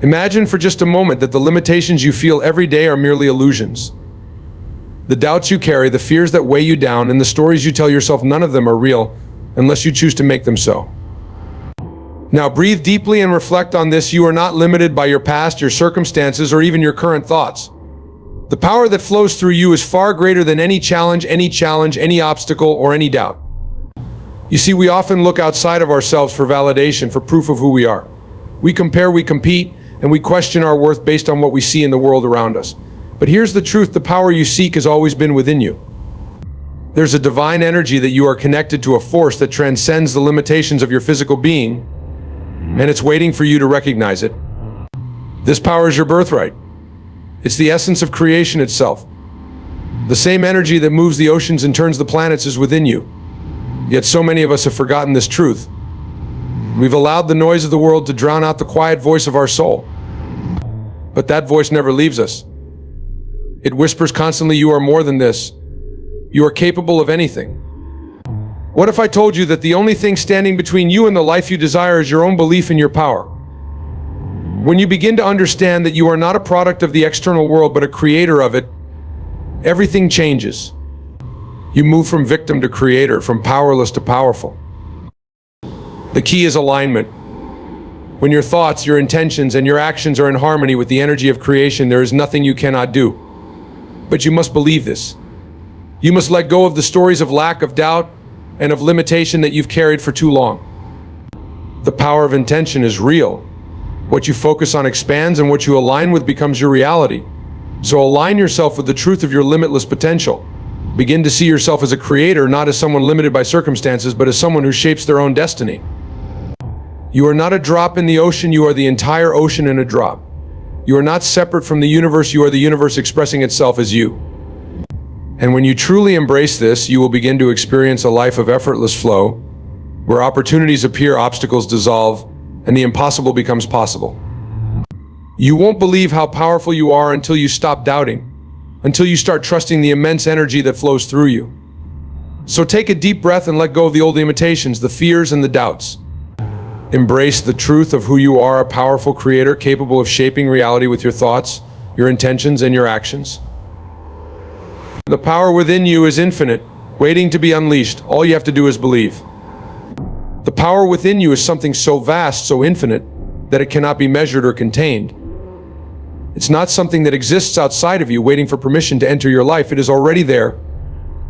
Imagine for just a moment that the limitations you feel every day are merely illusions. The doubts you carry, the fears that weigh you down, and the stories you tell yourself, none of them are real unless you choose to make them so. Now breathe deeply and reflect on this. You are not limited by your past, your circumstances, or even your current thoughts. The power that flows through you is far greater than any challenge, any obstacle, or any doubt. You see, we often look outside of ourselves for validation, for proof of who we are. We compare, we compete, and we question our worth based on what we see in the world around us. But here's the truth: the power you seek has always been within you. There's a divine energy that you are connected to, a force that transcends the limitations of your physical being, and it's waiting for you to recognize it. This power is your birthright. It's the essence of creation itself. The same energy that moves the oceans and turns the planets is within you. Yet so many of us have forgotten this truth. We've allowed the noise of the world to drown out the quiet voice of our soul. But that voice never leaves us. It whispers constantly, you are more than this. You are capable of anything. What if I told you that the only thing standing between you and the life you desire is your own belief in your power? When you begin to understand that you are not a product of the external world, but a creator of it, everything changes. You move from victim to creator, from powerless to powerful. The key is alignment. When your thoughts, your intentions, and your actions are in harmony with the energy of creation, there is nothing you cannot do. But you must believe this. You must let go of the stories of lack, of doubt, and of limitation that you've carried for too long. The power of intention is real. What you focus on expands, and what you align with becomes your reality. So align yourself with the truth of your limitless potential. Begin to see yourself as a creator, not as someone limited by circumstances, but as someone who shapes their own destiny. You are not a drop in the ocean, you are the entire ocean in a drop. You are not separate from the universe, you are the universe expressing itself as you. And when you truly embrace this, you will begin to experience a life of effortless flow, where opportunities appear, obstacles dissolve, and the impossible becomes possible. You won't believe how powerful you are until you stop doubting, until you start trusting the immense energy that flows through you. So take a deep breath and let go of the old limitations, the fears and the doubts. Embrace the truth of who you are, a powerful creator capable of shaping reality with your thoughts, your intentions, and your actions. The power within you is infinite, waiting to be unleashed. All you have to do is believe. The power within you is something so vast, so infinite, that it cannot be measured or contained. It's not something that exists outside of you, waiting for permission to enter your life. It is already there,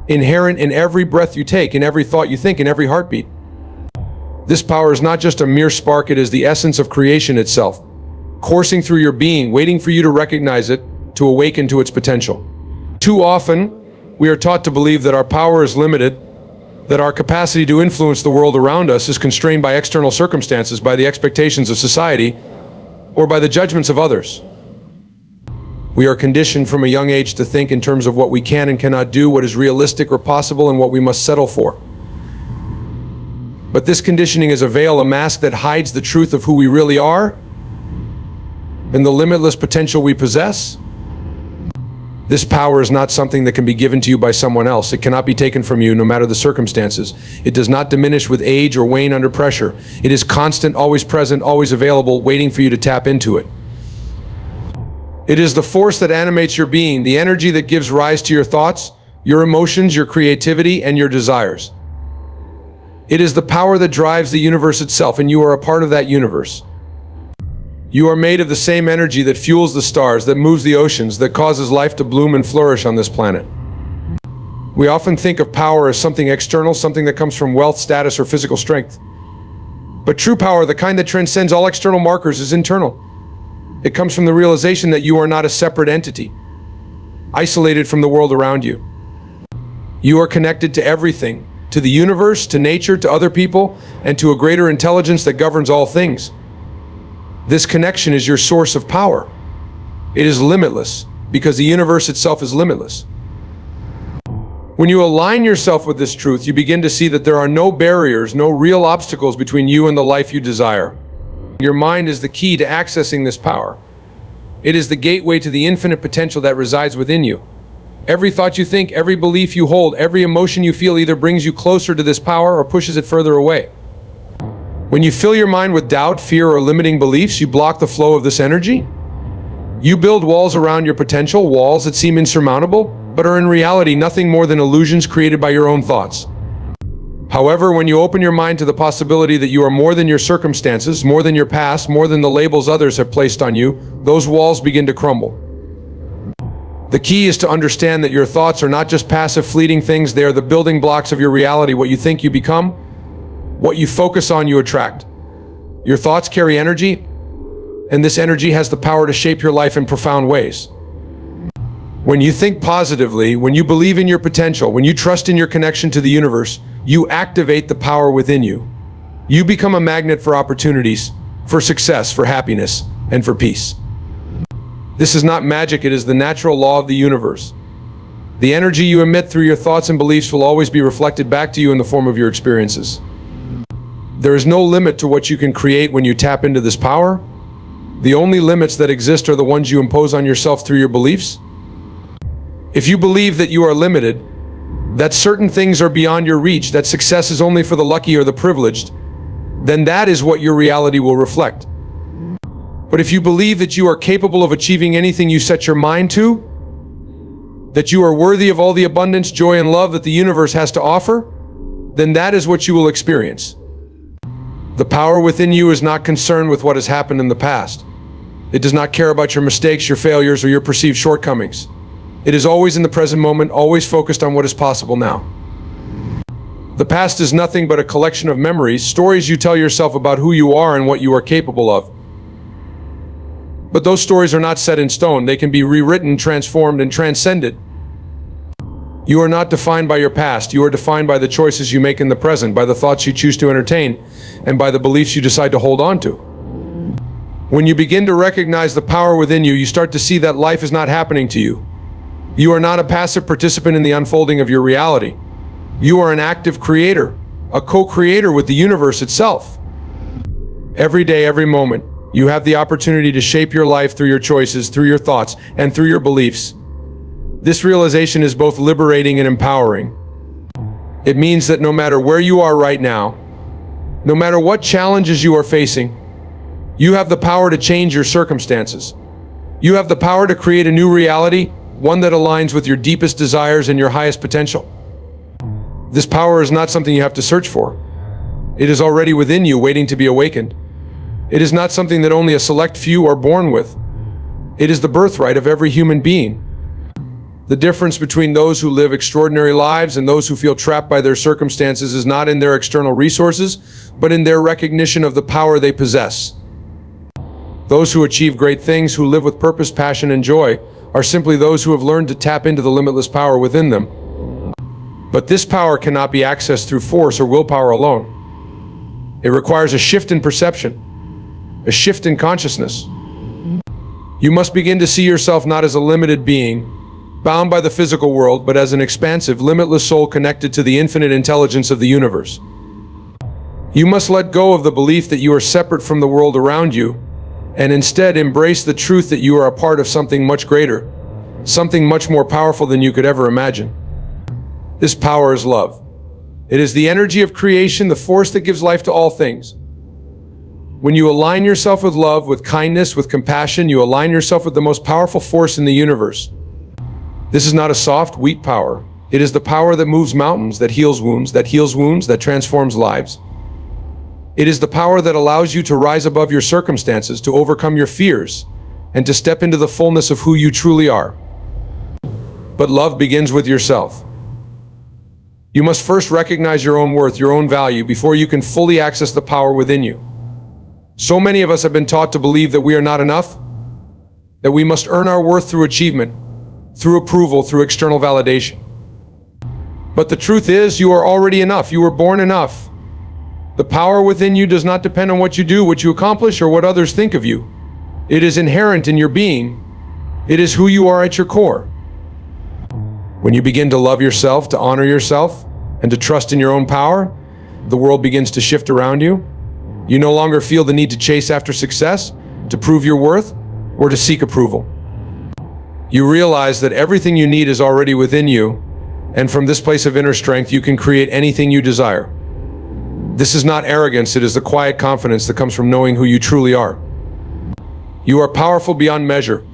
inherent in every breath you take, in every thought you think, in every heartbeat. This power is not just a mere spark, it is the essence of creation itself, coursing through your being, waiting for you to recognize it, to awaken to its potential. Too often, we are taught to believe that our power is limited, that our capacity to influence the world around us is constrained by external circumstances, by the expectations of society, or by the judgments of others. We are conditioned from a young age to think in terms of what we can and cannot do, what is realistic or possible, and what we must settle for. But this conditioning is a veil, a mask that hides the truth of who we really are and the limitless potential we possess. This power is not something that can be given to you by someone else. It cannot be taken from you, no matter the circumstances. It does not diminish with age or wane under pressure. It is constant, always present, always available, waiting for you to tap into it. It is the force that animates your being, the energy that gives rise to your thoughts, your emotions, your creativity, and your desires. It is the power that drives the universe itself, and you are a part of that universe. You are made of the same energy that fuels the stars, that moves the oceans, that causes life to bloom and flourish on this planet. We often think of power as something external, something that comes from wealth, status, or physical strength. But true power, the kind that transcends all external markers, is internal. It comes from the realization that you are not a separate entity, isolated from the world around you. You are connected to everything, to the universe, to nature, to other people, and to a greater intelligence that governs all things. This connection is your source of power. It is limitless, because the universe itself is limitless. When you align yourself with this truth, you begin to see that there are no barriers, no real obstacles between you and the life you desire. Your mind is the key to accessing this power. It is the gateway to the infinite potential that resides within you. Every thought you think, every belief you hold, every emotion you feel either brings you closer to this power or pushes it further away. When you fill your mind with doubt, fear, or limiting beliefs, you block the flow of this energy. You build walls around your potential, walls that seem insurmountable, but are in reality nothing more than illusions created by your own thoughts. However, when you open your mind to the possibility that you are more than your circumstances, more than your past, more than the labels others have placed on you, those walls begin to crumble. The key is to understand that your thoughts are not just passive, fleeting things. They are the building blocks of your reality. What you think, you become. What you focus on, you attract. Your thoughts carry energy, and this energy has the power to shape your life in profound ways. When you think positively, when you believe in your potential, when you trust in your connection to the universe, you activate the power within you. You become a magnet for opportunities, for success, for happiness, and for peace. This is not magic, it is the natural law of the universe. The energy you emit through your thoughts and beliefs will always be reflected back to you in the form of your experiences. There is no limit to what you can create when you tap into this power. The only limits that exist are the ones you impose on yourself through your beliefs. If you believe that you are limited, that certain things are beyond your reach, that success is only for the lucky or the privileged, then that is what your reality will reflect. But if you believe that you are capable of achieving anything you set your mind to, that you are worthy of all the abundance, joy, and love that the universe has to offer, then that is what you will experience. The power within you is not concerned with what has happened in the past. It does not care about your mistakes, your failures, or your perceived shortcomings. It is always in the present moment, always focused on what is possible now. The past is nothing but a collection of memories, stories you tell yourself about who you are and what you are capable of. But those stories are not set in stone. They can be rewritten, transformed, and transcended. You are not defined by your past. You are defined by the choices you make in the present, by the thoughts you choose to entertain, and by the beliefs you decide to hold on to. When you begin to recognize the power within you, you start to see that life is not happening to you. You are not a passive participant in the unfolding of your reality. You are an active creator, a co-creator with the universe itself. Every day, every moment, you have the opportunity to shape your life through your choices, through your thoughts, and through your beliefs. This realization is both liberating and empowering. It means that no matter where you are right now, no matter what challenges you are facing, you have the power to change your circumstances. You have the power to create a new reality, one that aligns with your deepest desires and your highest potential. This power is not something you have to search for. It is already within you, waiting to be awakened. It is not something that only a select few are born with. It is the birthright of every human being. The difference between those who live extraordinary lives and those who feel trapped by their circumstances is not in their external resources, but in their recognition of the power they possess. Those who achieve great things, who live with purpose, passion, and joy, are simply those who have learned to tap into the limitless power within them. But this power cannot be accessed through force or willpower alone. It requires a shift in perception, a shift in consciousness. You must begin to see yourself not as a limited being, bound by the physical world, but as an expansive, limitless soul connected to the infinite intelligence of the universe. You must let go of the belief that you are separate from the world around you, and instead embrace the truth that you are a part of something much greater, something much more powerful than you could ever imagine. This power is love. It is the energy of creation, the force that gives life to all things. When you align yourself with love, with kindness, with compassion, you align yourself with the most powerful force in the universe. This is not a soft, weak power. It is the power that moves mountains, that heals wounds, that transforms lives. It is the power that allows you to rise above your circumstances, to overcome your fears, and to step into the fullness of who you truly are. But love begins with yourself. You must first recognize your own worth, your own value, before you can fully access the power within you. So many of us have been taught to believe that we are not enough, that we must earn our worth through achievement, through approval, through external validation. But the truth is, you are already enough. You were born enough. The power within you does not depend on what you do, what you accomplish, or what others think of you. It is inherent in your being. It is who you are at your core. When you begin to love yourself, to honor yourself, and to trust in your own power, the world begins to shift around you. You no longer feel the need to chase after success, to prove your worth, or to seek approval. You realize that everything you need is already within you, and from this place of inner strength, you can create anything you desire. This is not arrogance, it is the quiet confidence that comes from knowing who you truly are. You are powerful beyond measure.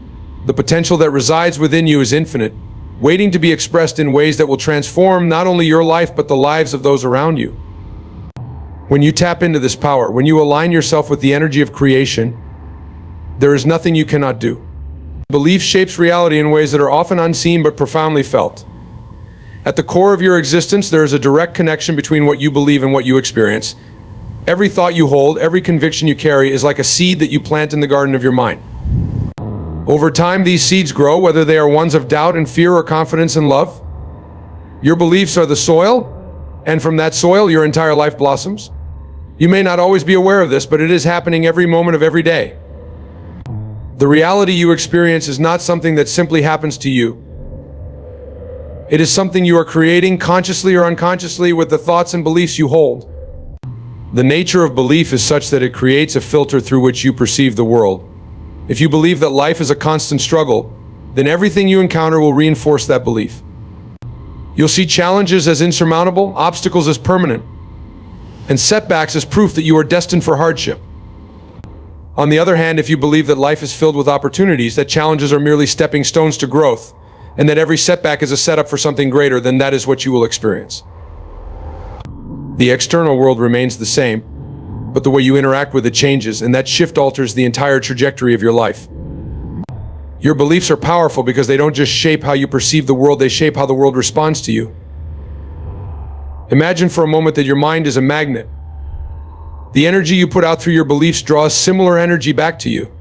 The potential that resides within you is infinite, waiting to be expressed in ways that will transform not only your life but the lives of those around you. When you tap into this power, when you align yourself with the energy of creation, there is nothing you cannot do. Belief shapes reality in ways that are often unseen but profoundly felt. At the core of your existence, there is a direct connection between what you believe and what you experience. Every thought you hold, every conviction you carry is like a seed that you plant in the garden of your mind. Over time, these seeds grow, whether they are ones of doubt and fear or confidence and love. Your beliefs are the soil, and from that soil, your entire life blossoms. You may not always be aware of this, but it is happening every moment of every day. The reality you experience is not something that simply happens to you. It is something you are creating consciously or unconsciously with the thoughts and beliefs you hold. The nature of belief is such that it creates a filter through which you perceive the world. If you believe that life is a constant struggle, then everything you encounter will reinforce that belief. You'll see challenges as insurmountable, obstacles as permanent, and setbacks as proof that you are destined for hardship. On the other hand, if you believe that life is filled with opportunities, that challenges are merely stepping stones to growth, and that every setback is a setup for something greater, then that is what you will experience. The external world remains the same, but the way you interact with it changes, and that shift alters the entire trajectory of your life. Your beliefs are powerful because they don't just shape how you perceive the world, they shape how the world responds to you. Imagine for a moment that your mind is a magnet. The energy you put out through your beliefs draws similar energy back to you.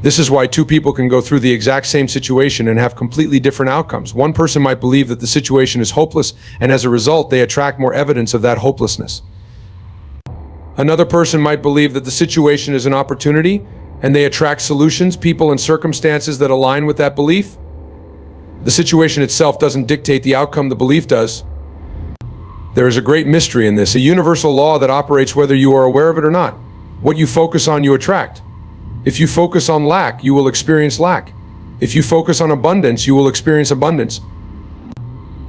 This is why two people can go through the exact same situation and have completely different outcomes. One person might believe that the situation is hopeless, and as a result, they attract more evidence of that hopelessness. Another person might believe that the situation is an opportunity, and they attract solutions, people, and circumstances that align with that belief. The situation itself doesn't dictate the outcome, the belief does. There is a great mystery in this, a universal law that operates whether you are aware of it or not. What you focus on, you attract. If you focus on lack, you will experience lack. If you focus on abundance, you will experience abundance.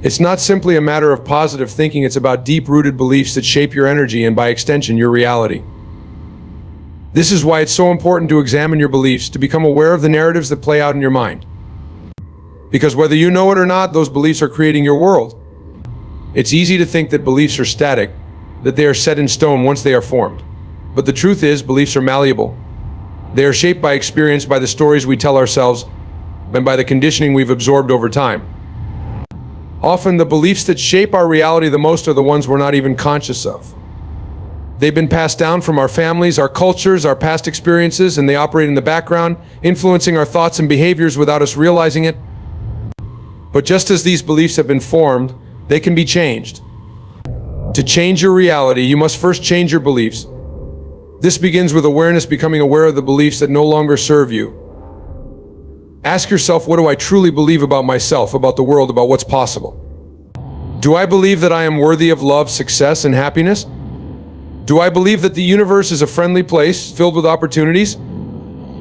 It's not simply a matter of positive thinking, it's about deep-rooted beliefs that shape your energy and, by extension, your reality. This is why it's so important to examine your beliefs, to become aware of the narratives that play out in your mind. Because whether you know it or not, those beliefs are creating your world. It's easy to think that beliefs are static, that they are set in stone once they are formed. But the truth is, beliefs are malleable. They are shaped by experience, by the stories we tell ourselves, and by the conditioning we've absorbed over time. Often, the beliefs that shape our reality the most are the ones we're not even conscious of. They've been passed down from our families, our cultures, our past experiences, and they operate in the background, influencing our thoughts and behaviors without us realizing it. But just as these beliefs have been formed, they can be changed. To change your reality, you must first change your beliefs. This begins with awareness, becoming aware of the beliefs that no longer serve you. Ask yourself, what do I truly believe about myself, about the world, about what's possible? Do I believe that I am worthy of love, success, and happiness? Do I believe that the universe is a friendly place filled with opportunities?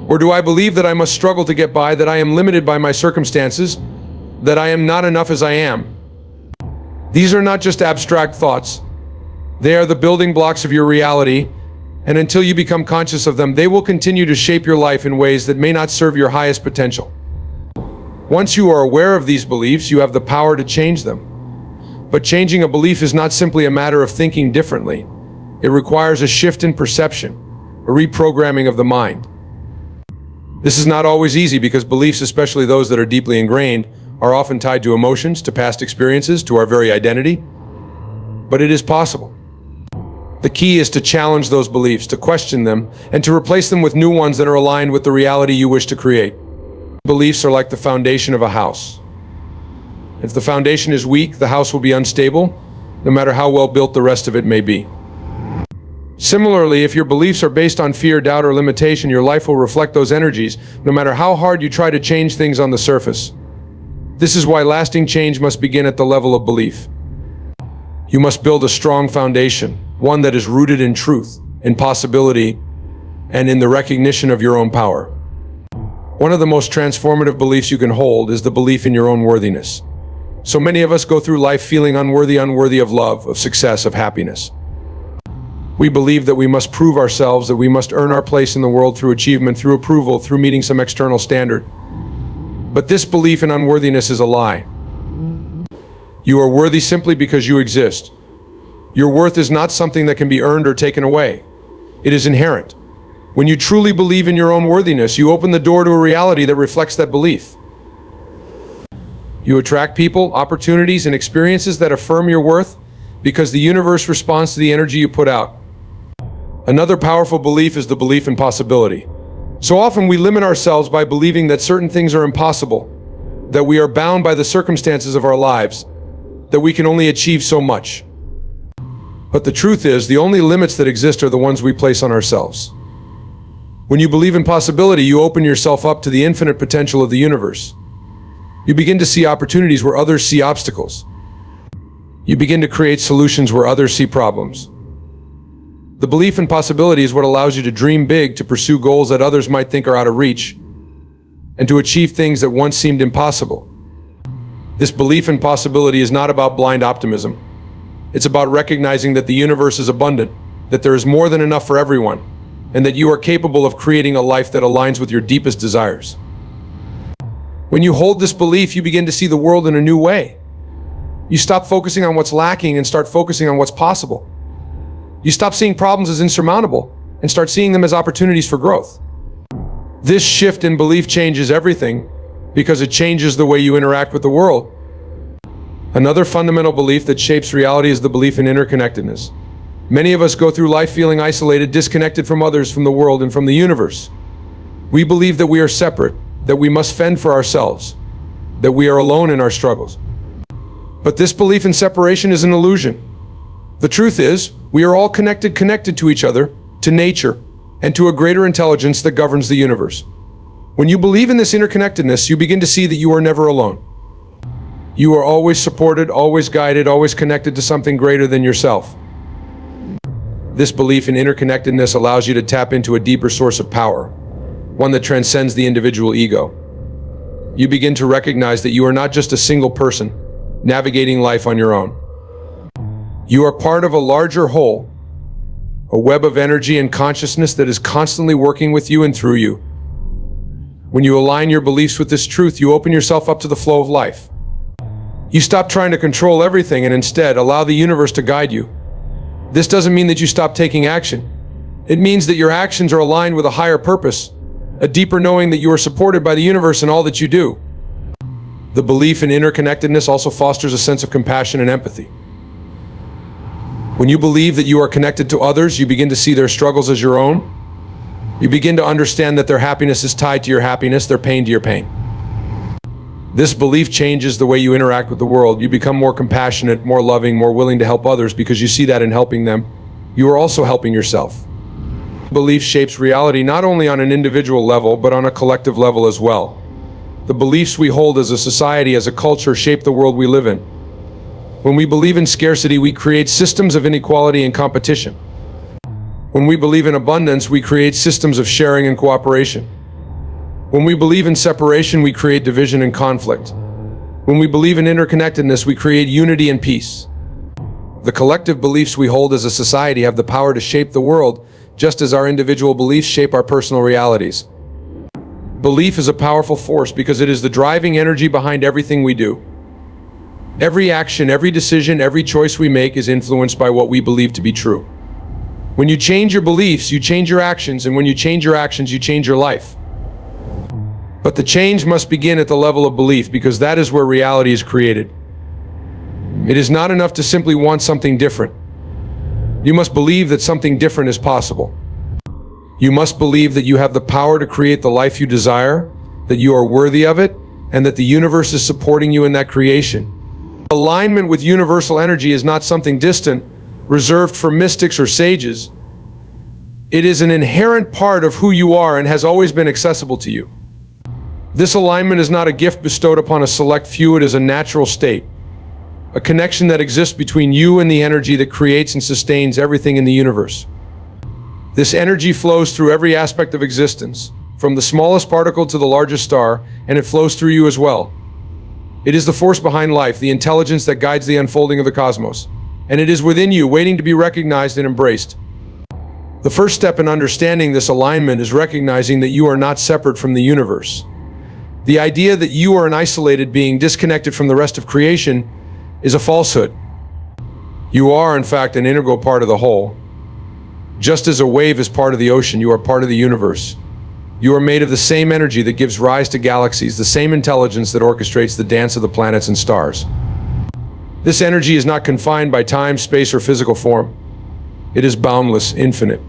Or do I believe that I must struggle to get by, that I am limited by my circumstances, that I am not enough as I am? These are not just abstract thoughts. They are the building blocks of your reality, and until you become conscious of them, they will continue to shape your life in ways that may not serve your highest potential. Once you are aware of these beliefs, you have the power to change them. But changing a belief is not simply a matter of thinking differently. It requires a shift in perception, a reprogramming of the mind. This is not always easy because beliefs, especially those that are deeply ingrained, are often tied to emotions, to past experiences, to our very identity. But it is possible. The key is to challenge those beliefs, to question them, and to replace them with new ones that are aligned with the reality you wish to create. Beliefs are like the foundation of a house. If the foundation is weak, the house will be unstable, no matter how well built the rest of it may be. Similarly, if your beliefs are based on fear, doubt, or limitation, your life will reflect those energies, no matter how hard you try to change things on the surface. This is why lasting change must begin at the level of belief. You must build a strong foundation, one that is rooted in truth, in possibility, and in the recognition of your own power. One of the most transformative beliefs you can hold is the belief in your own worthiness. So many of us go through life feeling unworthy of love, of success, of happiness. We believe that we must prove ourselves, that we must earn our place in the world through achievement, through approval, through meeting some external standard. But this belief in unworthiness is a lie. You are worthy simply because you exist. Your worth is not something that can be earned or taken away. It is inherent. When you truly believe in your own worthiness, you open the door to a reality that reflects that belief. You attract people, opportunities, and experiences that affirm your worth because the universe responds to the energy you put out. Another powerful belief is the belief in possibility. So often we limit ourselves by believing that certain things are impossible, that we are bound by the circumstances of our lives, that we can only achieve so much. But the truth is, the only limits that exist are the ones we place on ourselves. When you believe in possibility, you open yourself up to the infinite potential of the universe. You begin to see opportunities where others see obstacles. You begin to create solutions where others see problems. The belief in possibility is what allows you to dream big, to pursue goals that others might think are out of reach, and to achieve things that once seemed impossible. This belief in possibility is not about blind optimism. It's about recognizing that the universe is abundant, that there is more than enough for everyone, and that you are capable of creating a life that aligns with your deepest desires. When you hold this belief, you begin to see the world in a new way. You stop focusing on what's lacking and start focusing on what's possible. You stop seeing problems as insurmountable and start seeing them as opportunities for growth. This shift in belief changes everything because it changes the way you interact with the world. Another fundamental belief that shapes reality is the belief in interconnectedness. Many of us go through life feeling isolated, disconnected from others, from the world, and from the universe. We believe that we are separate, that we must fend for ourselves, that we are alone in our struggles. But this belief in separation is an illusion. The truth is, we are all connected to each other, to nature, and to a greater intelligence that governs the universe. When you believe in this interconnectedness, you begin to see that you are never alone. You are always supported, always guided, always connected to something greater than yourself. This belief in interconnectedness allows you to tap into a deeper source of power, one that transcends the individual ego. You begin to recognize that you are not just a single person navigating life on your own. You are part of a larger whole, a web of energy and consciousness that is constantly working with you and through you. When you align your beliefs with this truth, you open yourself up to the flow of life. You stop trying to control everything and instead allow the universe to guide you. This doesn't mean that you stop taking action. It means that your actions are aligned with a higher purpose, a deeper knowing that you are supported by the universe in all that you do. The belief in interconnectedness also fosters a sense of compassion and empathy. When you believe that you are connected to others, you begin to see their struggles as your own. You begin to understand that their happiness is tied to your happiness, their pain to your pain. This belief changes the way you interact with the world. You become more compassionate, more loving, more willing to help others because you see that in helping them, you are also helping yourself. Belief shapes reality not only on an individual level, but on a collective level as well. The beliefs we hold as a society, as a culture, shape the world we live in. When we believe in scarcity, we create systems of inequality and competition. When we believe in abundance, we create systems of sharing and cooperation. When we believe in separation, we create division and conflict. When we believe in interconnectedness, we create unity and peace. The collective beliefs we hold as a society have the power to shape the world, just as our individual beliefs shape our personal realities. Belief is a powerful force because it is the driving energy behind everything we do. Every action, every decision, every choice we make is influenced by what we believe to be true. When you change your beliefs, you change your actions, and when you change your actions, you change your life. But the change must begin at the level of belief because that is where reality is created. It is not enough to simply want something different. You must believe that something different is possible. You must believe that you have the power to create the life you desire, that you are worthy of it, and that the universe is supporting you in that creation. Alignment with universal energy is not something distant, reserved for mystics or sages. It is an inherent part of who you are and has always been accessible to you. This alignment is not a gift bestowed upon a select few, it is a natural state, a connection that exists between you and the energy that creates and sustains everything in the universe. This energy flows through every aspect of existence, from the smallest particle to the largest star, and it flows through you as well. It is the force behind life, the intelligence that guides the unfolding of the cosmos, and it is within you, waiting to be recognized and embraced. The first step in understanding this alignment is recognizing that you are not separate from the universe. The idea that you are an isolated being disconnected from the rest of creation is a falsehood. You are, in fact, an integral part of the whole. Just as a wave is part of the ocean, you are part of the universe. You are made of the same energy that gives rise to galaxies, the same intelligence that orchestrates the dance of the planets and stars. This energy is not confined by time, space, or physical form. It is boundless, infinite,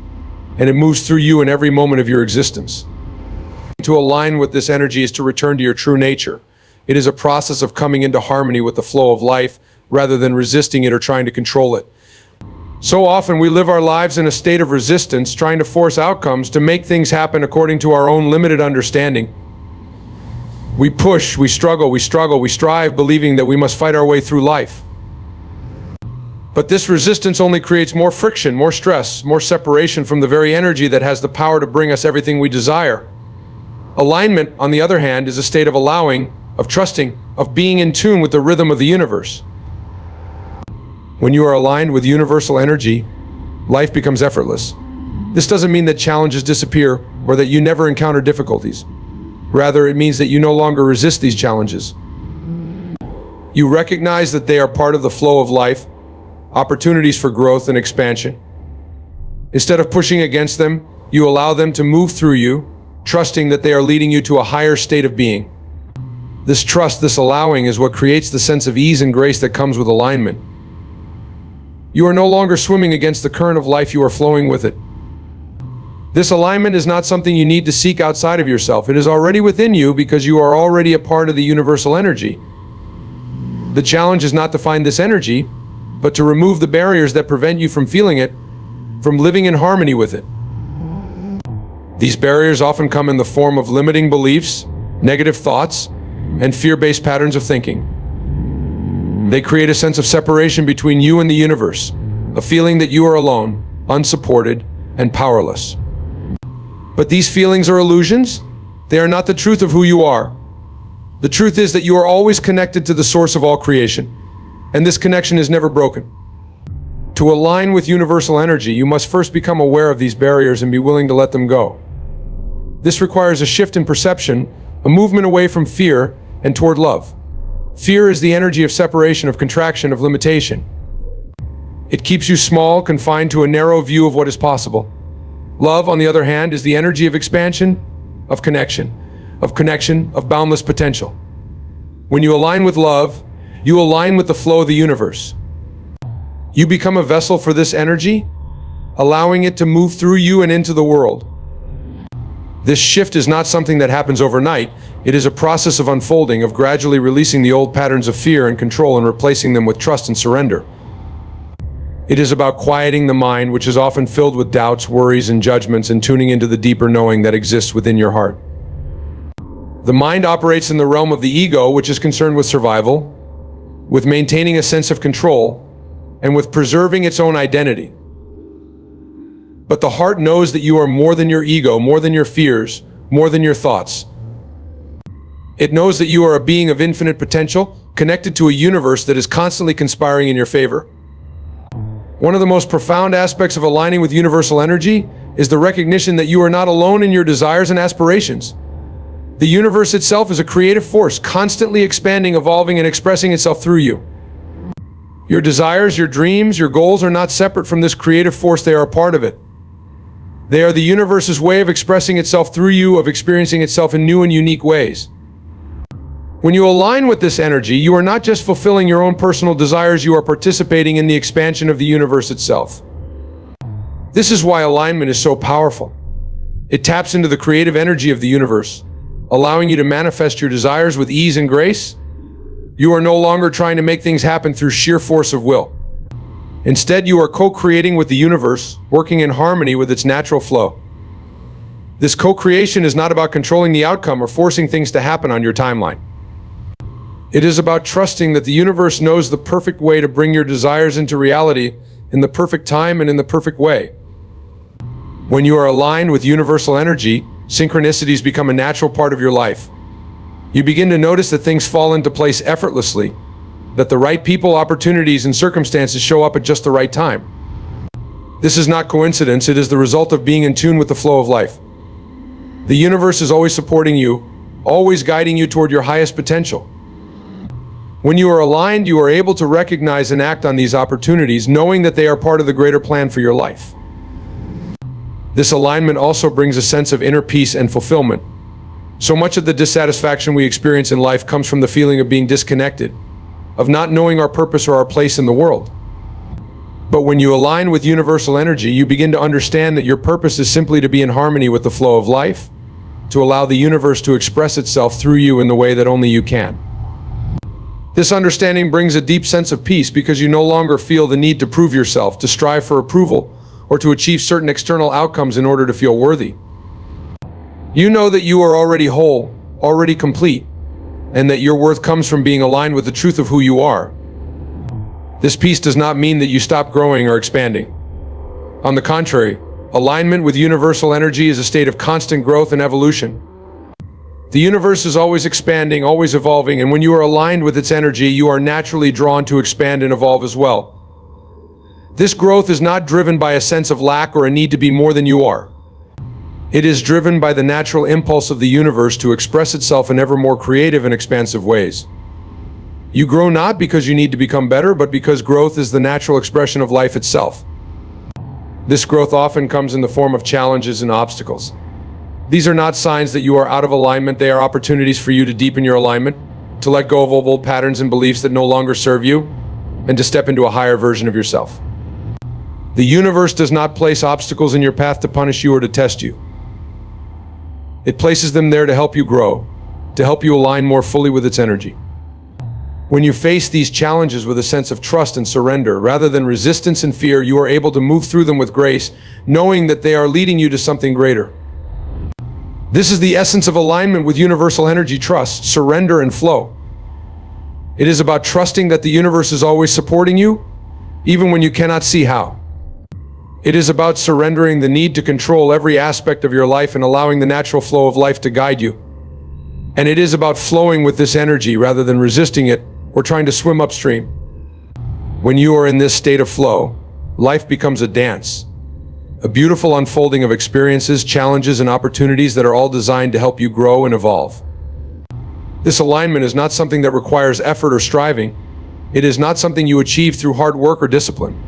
and it moves through you in every moment of your existence. To align with this energy is to return to your true nature. It is a process of coming into harmony with the flow of life rather than resisting it or trying to control it. So often we live our lives in a state of resistance, trying to force outcomes to make things happen according to our own limited understanding. We push, we struggle, we strive, believing that we must fight our way through life. But this resistance only creates more friction, more stress, more separation from the very energy that has the power to bring us everything we desire. Alignment, on the other hand, is a state of allowing, of trusting, of being in tune with the rhythm of the universe. When you are aligned with universal energy, life becomes effortless. This doesn't mean that challenges disappear or that you never encounter difficulties. Rather, it means that you no longer resist these challenges. You recognize that they are part of the flow of life, opportunities for growth and expansion. Instead of pushing against them, you allow them to move through you, trusting that they are leading you to a higher state of being. This trust, this allowing, is what creates the sense of ease and grace that comes with alignment. You are no longer swimming against the current of life, you are flowing with it. This alignment is not something you need to seek outside of yourself. It is already within you because you are already a part of the universal energy. The challenge is not to find this energy, but to remove the barriers that prevent you from feeling it, from living in harmony with it. These barriers often come in the form of limiting beliefs, negative thoughts, and fear-based patterns of thinking. They create a sense of separation between you and the universe, a feeling that you are alone, unsupported, and powerless. But these feelings are illusions. They are not the truth of who you are. The truth is that you are always connected to the source of all creation, and this connection is never broken. To align with universal energy, you must first become aware of these barriers and be willing to let them go. This requires a shift in perception, a movement away from fear and toward love. Fear is the energy of separation, of contraction, of limitation. It keeps you small, confined to a narrow view of what is possible. Love, on the other hand, is the energy of expansion, of connection, of boundless potential. When you align with love, you align with the flow of the universe. You become a vessel for this energy, allowing it to move through you and into the world. This shift is not something that happens overnight. It is a process of unfolding, of gradually releasing the old patterns of fear and control and replacing them with trust and surrender. It is about quieting the mind, which is often filled with doubts, worries, and judgments, and tuning into the deeper knowing that exists within your heart. The mind operates in the realm of the ego, which is concerned with survival, with maintaining a sense of control, and with preserving its own identity. But the heart knows that you are more than your ego, more than your fears, more than your thoughts. It knows that you are a being of infinite potential, connected to a universe that is constantly conspiring in your favor. One of the most profound aspects of aligning with universal energy is the recognition that you are not alone in your desires and aspirations. The universe itself is a creative force, constantly expanding, evolving, and expressing itself through you. Your desires, your dreams, your goals are not separate from this creative force. They are a part of it. They are the universe's way of expressing itself through you, of experiencing itself in new and unique ways. When you align with this energy, you are not just fulfilling your own personal desires, you are participating in the expansion of the universe itself. This is why alignment is so powerful. It taps into the creative energy of the universe, allowing you to manifest your desires with ease and grace. You are no longer trying to make things happen through sheer force of will. Instead, you are co-creating with the universe, working in harmony with its natural flow. This co-creation is not about controlling the outcome or forcing things to happen on your timeline. It is about trusting that the universe knows the perfect way to bring your desires into reality in the perfect time and in the perfect way. When you are aligned with universal energy, synchronicities become a natural part of your life. You begin to notice that things fall into place effortlessly, that the right people, opportunities, and circumstances show up at just the right time. This is not coincidence, it is the result of being in tune with the flow of life. The universe is always supporting you, always guiding you toward your highest potential. When you are aligned, you are able to recognize and act on these opportunities, knowing that they are part of the greater plan for your life. This alignment also brings a sense of inner peace and fulfillment. So much of the dissatisfaction we experience in life comes from the feeling of being disconnected, of not knowing our purpose or our place in the world. But when you align with universal energy, you begin to understand that your purpose is simply to be in harmony with the flow of life, to allow the universe to express itself through you in the way that only you can. This understanding brings a deep sense of peace because you no longer feel the need to prove yourself, to strive for approval, or to achieve certain external outcomes in order to feel worthy. You know that you are already whole, already complete, and that your worth comes from being aligned with the truth of who you are. This peace does not mean that you stop growing or expanding. On the contrary, alignment with universal energy is a state of constant growth and evolution. The universe is always expanding, always evolving, and when you are aligned with its energy, you are naturally drawn to expand and evolve as well. This growth is not driven by a sense of lack or a need to be more than you are. It is driven by the natural impulse of the universe to express itself in ever more creative and expansive ways. You grow not because you need to become better, but because growth is the natural expression of life itself. This growth often comes in the form of challenges and obstacles. These are not signs that you are out of alignment, they are opportunities for you to deepen your alignment, to let go of old patterns and beliefs that no longer serve you, and to step into a higher version of yourself. The universe does not place obstacles in your path to punish you or to test you. It places them there to help you grow, to help you align more fully with its energy. When you face these challenges with a sense of trust and surrender, rather than resistance and fear, you are able to move through them with grace, knowing that they are leading you to something greater. This is the essence of alignment with universal energy: trust, surrender, and flow. It is about trusting that the universe is always supporting you, even when you cannot see how. It is about surrendering the need to control every aspect of your life and allowing the natural flow of life to guide you. And it is about flowing with this energy rather than resisting it or trying to swim upstream. When you are in this state of flow, life becomes a dance, a beautiful unfolding of experiences, challenges, and opportunities that are all designed to help you grow and evolve. This alignment is not something that requires effort or striving. It is not something you achieve through hard work or discipline.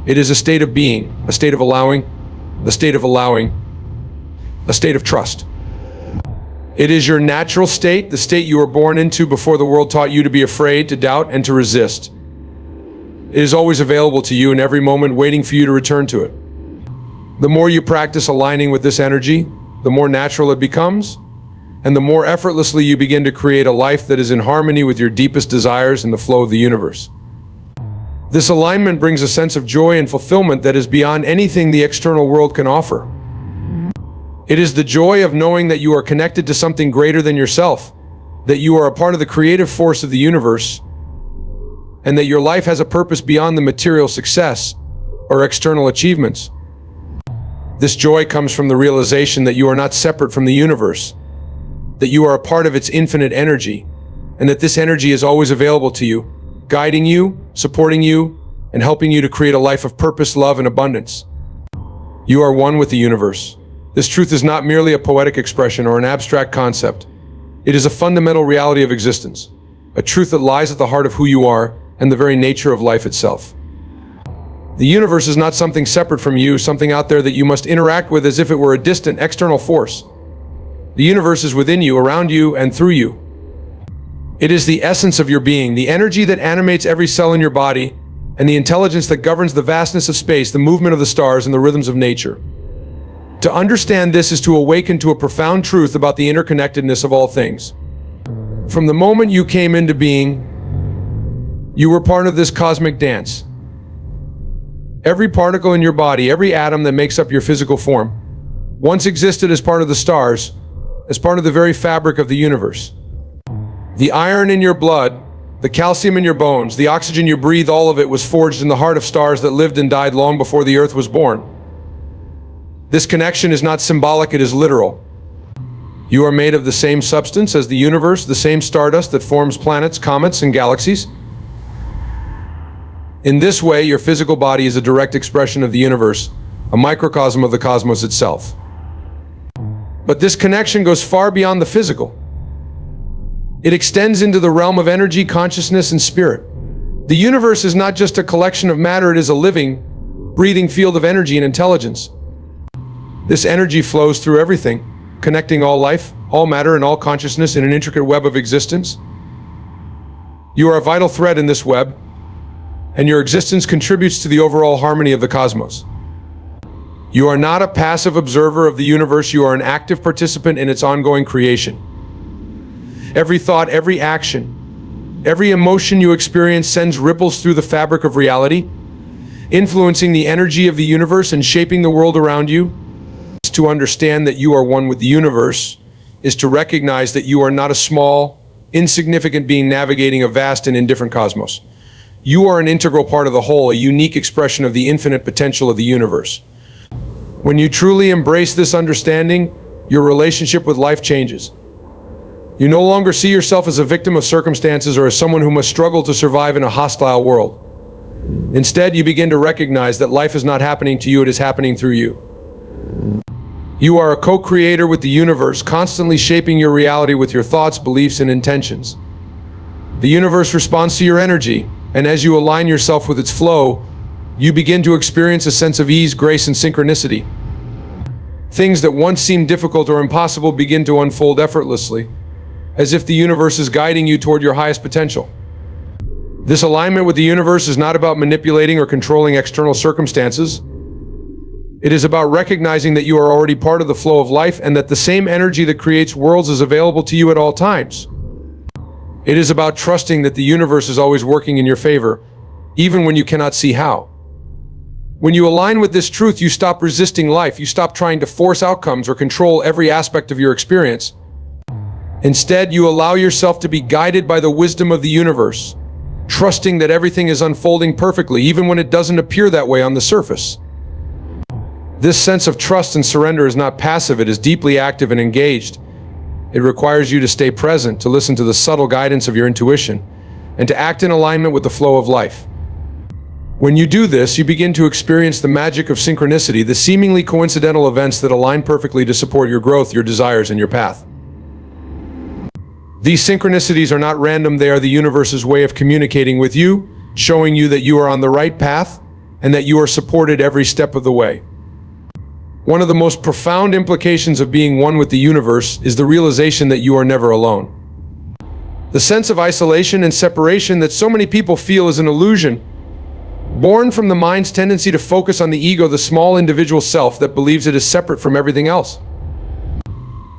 It is a state of being, a state of allowing, a state of trust. It is your natural state, the state you were born into before the world taught you to be afraid, to doubt, and to resist. It is always available to you in every moment, waiting for you to return to it. The more you practice aligning with this energy, the more natural it becomes, and the more effortlessly you begin to create a life that is in harmony with your deepest desires and the flow of the universe. This alignment brings a sense of joy and fulfillment that is beyond anything the external world can offer. It is the joy of knowing that you are connected to something greater than yourself, that you are a part of the creative force of the universe, and that your life has a purpose beyond the material success or external achievements. This joy comes from the realization that you are not separate from the universe, that you are a part of its infinite energy, and that this energy is always available to you, guiding you, supporting you, and helping you to create a life of purpose, love, and abundance. You are one with the universe. This truth is not merely a poetic expression or an abstract concept. It is a fundamental reality of existence, a truth that lies at the heart of who you are and the very nature of life itself. The universe is not something separate from you, something out there that you must interact with as if it were a distant external force. The universe is within you, around you, and through you. It is the essence of your being, the energy that animates every cell in your body, and the intelligence that governs the vastness of space, the movement of the stars, and the rhythms of nature. To understand this is to awaken to a profound truth about the interconnectedness of all things. From the moment you came into being, you were part of this cosmic dance. Every particle in your body, every atom that makes up your physical form, once existed as part of the stars, as part of the very fabric of the universe. The iron in your blood, the calcium in your bones, the oxygen you breathe, all of it was forged in the heart of stars that lived and died long before the earth was born. This connection is not symbolic, it is literal. You are made of the same substance as the universe, the same stardust that forms planets, comets, and galaxies. In this way, your physical body is a direct expression of the universe, a microcosm of the cosmos itself. But this connection goes far beyond the physical. It extends into the realm of energy, consciousness, and spirit. The universe is not just a collection of matter, it is a living, breathing field of energy and intelligence. This energy flows through everything, connecting all life, all matter, and all consciousness in an intricate web of existence. You are a vital thread in this web, and your existence contributes to the overall harmony of the cosmos. You are not a passive observer of the universe, you are an active participant in its ongoing creation. Every thought, every action, every emotion you experience sends ripples through the fabric of reality, influencing the energy of the universe and shaping the world around you. To understand that you are one with the universe is to recognize that you are not a small, insignificant being navigating a vast and indifferent cosmos. You are an integral part of the whole, a unique expression of the infinite potential of the universe. When you truly embrace this understanding, your relationship with life changes. You no longer see yourself as a victim of circumstances or as someone who must struggle to survive in a hostile world. Instead, you begin to recognize that life is not happening to you, it is happening through you. You are a co-creator with the universe, constantly shaping your reality with your thoughts, beliefs, and intentions. The universe responds to your energy, and as you align yourself with its flow, you begin to experience a sense of ease, grace, and synchronicity. Things that once seemed difficult or impossible begin to unfold effortlessly, as if the universe is guiding you toward your highest potential. This alignment with the universe is not about manipulating or controlling external circumstances. It is about recognizing that you are already part of the flow of life and that the same energy that creates worlds is available to you at all times. It is about trusting that the universe is always working in your favor, even when you cannot see how. When you align with this truth, you stop resisting life, you stop trying to force outcomes or control every aspect of your experience. Instead, you allow yourself to be guided by the wisdom of the universe, trusting that everything is unfolding perfectly, even when it doesn't appear that way on the surface. This sense of trust and surrender is not passive, it is deeply active and engaged. It requires you to stay present, to listen to the subtle guidance of your intuition, and to act in alignment with the flow of life. When you do this, you begin to experience the magic of synchronicity, the seemingly coincidental events that align perfectly to support your growth, your desires, and your path. These synchronicities are not random, they are the universe's way of communicating with you, showing you that you are on the right path, and that you are supported every step of the way. One of the most profound implications of being one with the universe is the realization that you are never alone. The sense of isolation and separation that so many people feel is an illusion, born from the mind's tendency to focus on the ego, the small individual self that believes it is separate from everything else.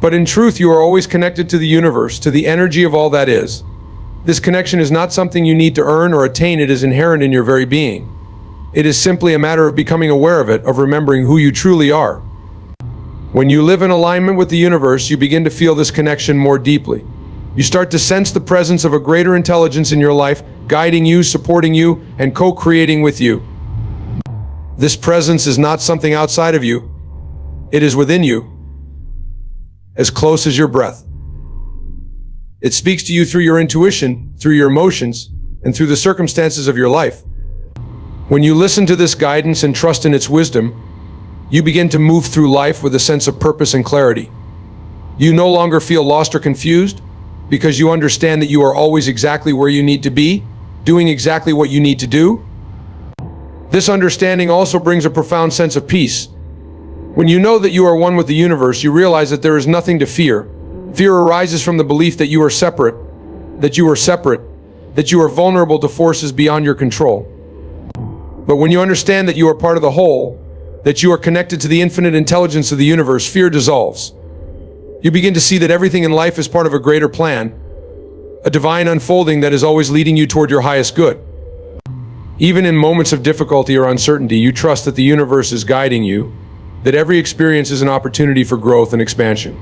But in truth, you are always connected to the universe, to the energy of all that is. This connection is not something you need to earn or attain, it is inherent in your very being. It is simply a matter of becoming aware of it, of remembering who you truly are. When you live in alignment with the universe, you begin to feel this connection more deeply. You start to sense the presence of a greater intelligence in your life, guiding you, supporting you, and co-creating with you. This presence is not something outside of you. It is within you, as close as your breath. It speaks to you through your intuition, through your emotions, and through the circumstances of your life. When you listen to this guidance and trust in its wisdom, you begin to move through life with a sense of purpose and clarity. You no longer feel lost or confused because you understand that you are always exactly where you need to be, doing exactly what you need to do. This understanding also brings a profound sense of peace. When you know that you are one with the universe, you realize that there is nothing to fear. Fear arises from the belief that you are separate, that you are vulnerable to forces beyond your control. But when you understand that you are part of the whole, that you are connected to the infinite intelligence of the universe, fear dissolves. You begin to see that everything in life is part of a greater plan, a divine unfolding that is always leading you toward your highest good. Even in moments of difficulty or uncertainty, you trust that the universe is guiding you, that every experience is an opportunity for growth and expansion.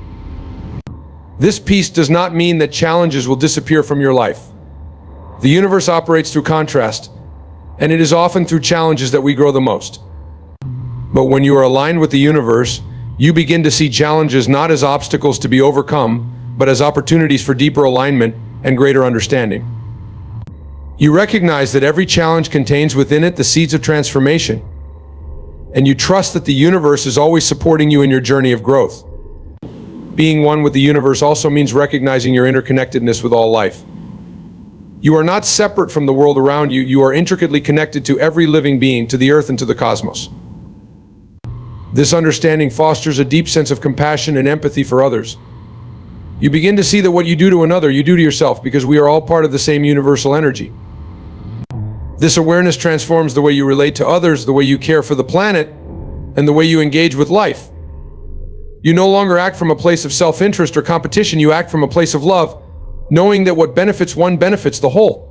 This peace does not mean that challenges will disappear from your life. The universe operates through contrast, and it is often through challenges that we grow the most. But when you are aligned with the universe, you begin to see challenges not as obstacles to be overcome, but as opportunities for deeper alignment and greater understanding. You recognize that every challenge contains within it the seeds of transformation, and you trust that the universe is always supporting you in your journey of growth. Being one with the universe also means recognizing your interconnectedness with all life. You are not separate from the world around you. You are intricately connected to every living being, to the earth and to the cosmos. This understanding fosters a deep sense of compassion and empathy for others. You begin to see that what you do to another, you do to yourself, because we are all part of the same universal energy. This awareness transforms the way you relate to others, the way you care for the planet, and the way you engage with life. You no longer act from a place of self-interest or competition. You act from a place of love, knowing that what benefits one benefits the whole.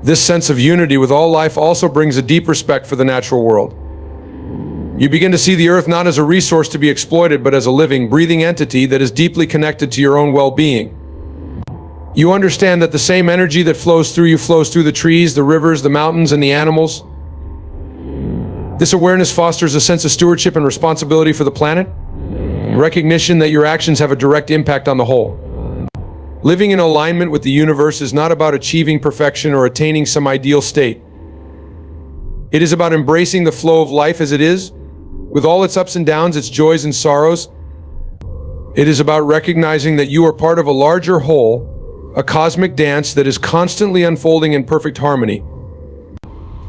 This sense of unity with all life also brings a deep respect for the natural world. You begin to see the earth not as a resource to be exploited, but as a living, breathing entity that is deeply connected to your own well-being. You understand that the same energy that flows through you flows through the trees, the rivers, the mountains, and the animals. This awareness fosters a sense of stewardship and responsibility for the planet, recognition that your actions have a direct impact on the whole. Living in alignment with the universe is not about achieving perfection or attaining some ideal state. It is about embracing the flow of life as it is, with all its ups and downs, its joys and sorrows. It is about recognizing that you are part of a larger whole, a cosmic dance that is constantly unfolding in perfect harmony.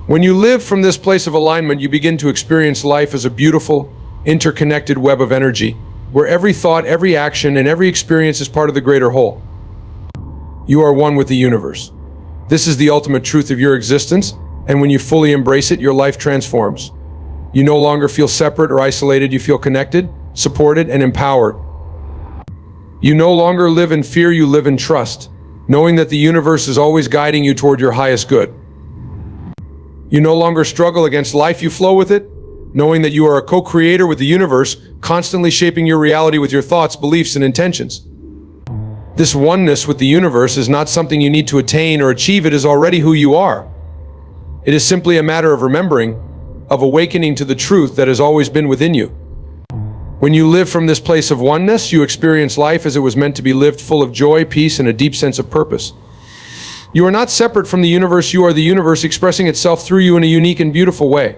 When you live from this place of alignment, you begin to experience life as a beautiful, interconnected web of energy, where every thought, every action, and every experience is part of the greater whole. You are one with the universe. This is the ultimate truth of your existence, and when you fully embrace it, your life transforms. You no longer feel separate or isolated. You feel connected, supported, and empowered. You no longer live in fear. You live in trust, knowing that the universe is always guiding you toward your highest good. You no longer struggle against life. You flow with it, knowing that you are a co-creator with the universe, constantly shaping your reality with your thoughts, beliefs, and intentions. This oneness with the universe is not something you need to attain or achieve. It is already who you are. It is simply a matter of remembering, of awakening to the truth that has always been within you. When you live from this place of oneness, you experience life as it was meant to be lived, full of joy, peace, and a deep sense of purpose. You are not separate from the universe. You are the universe expressing itself through you in a unique and beautiful way.